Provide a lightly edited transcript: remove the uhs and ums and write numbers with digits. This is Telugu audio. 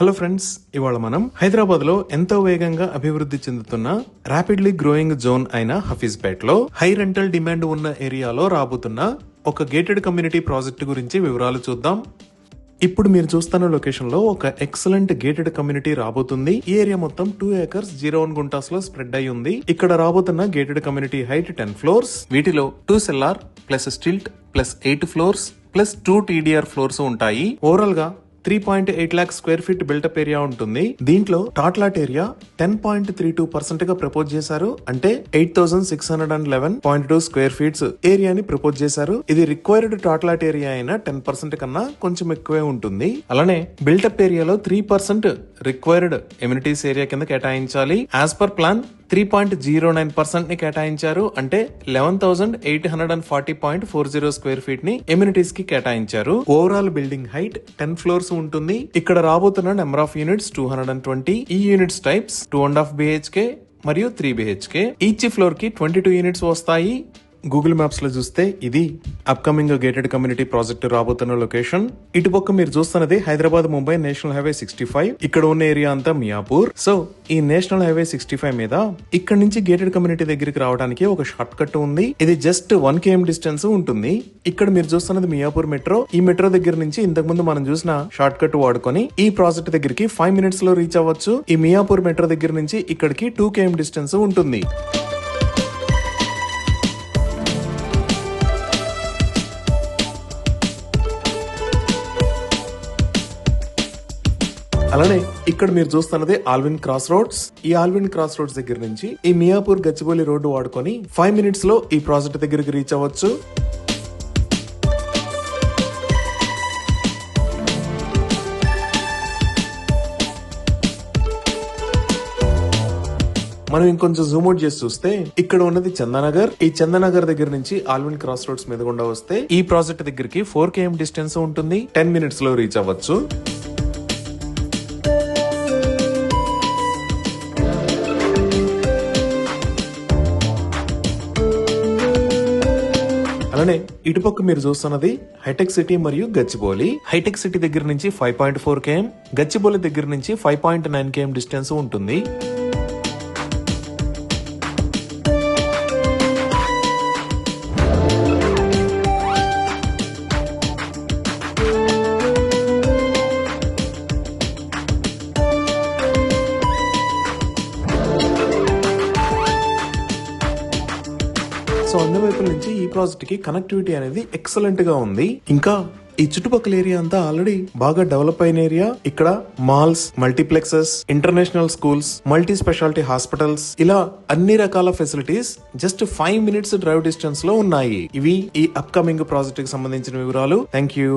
హలో ఫ్రెండ్స్, ఇవాళ మనం హైదరాబాద్ లో ఎంతో వేగంగా అభివృద్ధి చెందుతున్న ర్యాపిడ్లీ గ్రోయింగ్ జోన్ అయిన హఫీజ్పేట్ లో హై రెంటల్ డిమాండ్ ఉన్న ఏరియాలో రాబోతున్న ఒక గేటెడ్ కమ్యూనిటీ ప్రాజెక్ట్ గురించి వివరాలు చూద్దాం. ఇప్పుడు మీరు చూస్తున్న లొకేషన్ లో ఒక ఎక్సలెంట్ గేటెడ్ కమ్యూనిటీ రాబోతుంది. ఈ ఏరియా మొత్తం 2 acres 01 గుంటాస్ లో స్ప్రెడ్ అయి ఉంది. ఇక్కడ రాబోతున్న గేటెడ్ కమ్యూనిటీ హైట్ 10 floors. వీటిలో 2 cellar plus stilt plus 8 floors plus 2 TDR floors ఉంటాయి. ఓవరాల్ గా 3.8 lakh square feet built-up area ఉంటుంది. దీంట్లో టాట్లాట్ ఏరియా 10.32% గా ప్రపోజ్ చేశారు. అంటే 8611.2 స్క్వేర్ ఫీట్స్ ఏరియాని ప్రపోజ్ చేశారు. ఇది రిక్వైర్డ్ టాట్లాట్ ఏరియా అయినా 10% కన్నా కొంచెం ఎక్కువే ఉంటుంది. అలానే బిల్టప్ ఏరియాలో 3% రిక్వైర్డ్ ఎమ్యూనిటీస్ ఏరియా కింద కేటాయించాలి. యాజ్ పర్ ప్లాన్ 3.09% ని కేటాయించారు. అంటే 11,840.40 స్క్వేర్ ఫీట్ ని ఎమ్యూనిటీస్ కి కేటాయించారు. ఓవరాల్ బిల్డింగ్ హైట్ 10 floors ఉంటుంది. ఇక్కడ రాబోతున్న నెంబర్ ఆఫ్ యూనిట్స్ 220. ఈ యూనిట్స్ టైప్స్ 2.5 BHK మరియు 3 BHK. ఈచ్ ఫ్లోర్ కి 22 యూనిట్స్ వస్తాయి. గూగుల్ మ్యాప్స్ లో చూస్తే ఇది అప్కమింగ్ గేటెడ్ కమ్యూనిటీ ప్రాజెక్ట్ రాబోతున్న లొకేషన్. ఇటుపక్క మీరు చూస్తున్నది హైదరాబాద్ ముంబై నేషనల్ హైవే 65. ఇక్కడ ఉన్న ఏరియా అంతా మియాపూర్. సో ఈ నేషనల్ హైవే 65 మీద ఇక్కడ నుంచి గేటెడ్ కమ్యూనిటీ దగ్గరికి రావడానికి ఒక షార్ట్ కట్ ఉంది. ఇది జస్ట్ 1 km డిస్టెన్స్ ఉంటుంది. ఇక్కడ మీరు చూస్తున్నది మియాపూర్ మెట్రో. ఈ మెట్రో దగ్గర నుంచి ఇంతకు ముందు మనం చూసిన షార్ట్ కట్ వాడుకొని ఈ ప్రాజెక్ట్ దగ్గరికి 5 minutes లో రీచ్ అవ్వచ్చు. ఈ మియాపూర్ మెట్రో దగ్గర నుంచి ఇక్కడికి 2 km డిస్టెన్స్ ఉంటుంది. అలానే ఇక్కడ మీరు చూస్తున్నది ఆల్విన్ క్రాస్ రోడ్స్. ఈ ఆల్విన్ క్రాస్ రోడ్స్ దగ్గర నుంచి ఈ మియాపూర్ గచ్చిబౌలి రోడ్డు వాడుకొని 5 minutes లో ఈ ప్రాజెక్ట్ దగ్గరికి రీచ్ అవ్వచ్చు. మనం ఇంకొంచెం జూమ్ అవుట్ చేసి చూస్తే ఇక్కడ ఉన్నది చందానగర్. ఈ చందానగర్ దగ్గర నుంచి ఆల్విన్ క్రాస్ రోడ్స్ మీద గుండా వస్తే ఈ ప్రాజెక్ట్ దగ్గరికి 4 km డిస్టెన్స్ ఉంటుంది. 10 minutes లో రీచ్ అవ్వచ్చు. అలానే ఇటుపక్క మీరు చూస్తున్నది హైటెక్ సిటీ మరియు గచ్చిబౌలి. హైటెక్ సిటీ దగ్గర నుంచి 5.4 km, గచ్చిబౌలి దగ్గర నుంచి 5.9 km డిస్టెన్స్ ఉంటుంది. సో అన్ని వైపుల నుంచి ఈ ప్రాజెక్ట్ కి కనెక్టివిటీ అనేది ఎక్సలెంట్ గా ఉంది. ఇంకా ఈ చుట్టుపక్కల ఏరియా అంతా ఆల్రెడీ బాగా డెవలప్ అయిన ఏరియా. ఇక్కడ malls, multiplexes, international schools, multi speciality hospitals, ఇలా అన్ని రకాల facilities just 5 minutes drive distance లో ఉన్నాయి. ఇవి ఈ అప్కమింగ్ ప్రాజెక్ట్ కి సంబంధించిన వివరాలు. Thank you.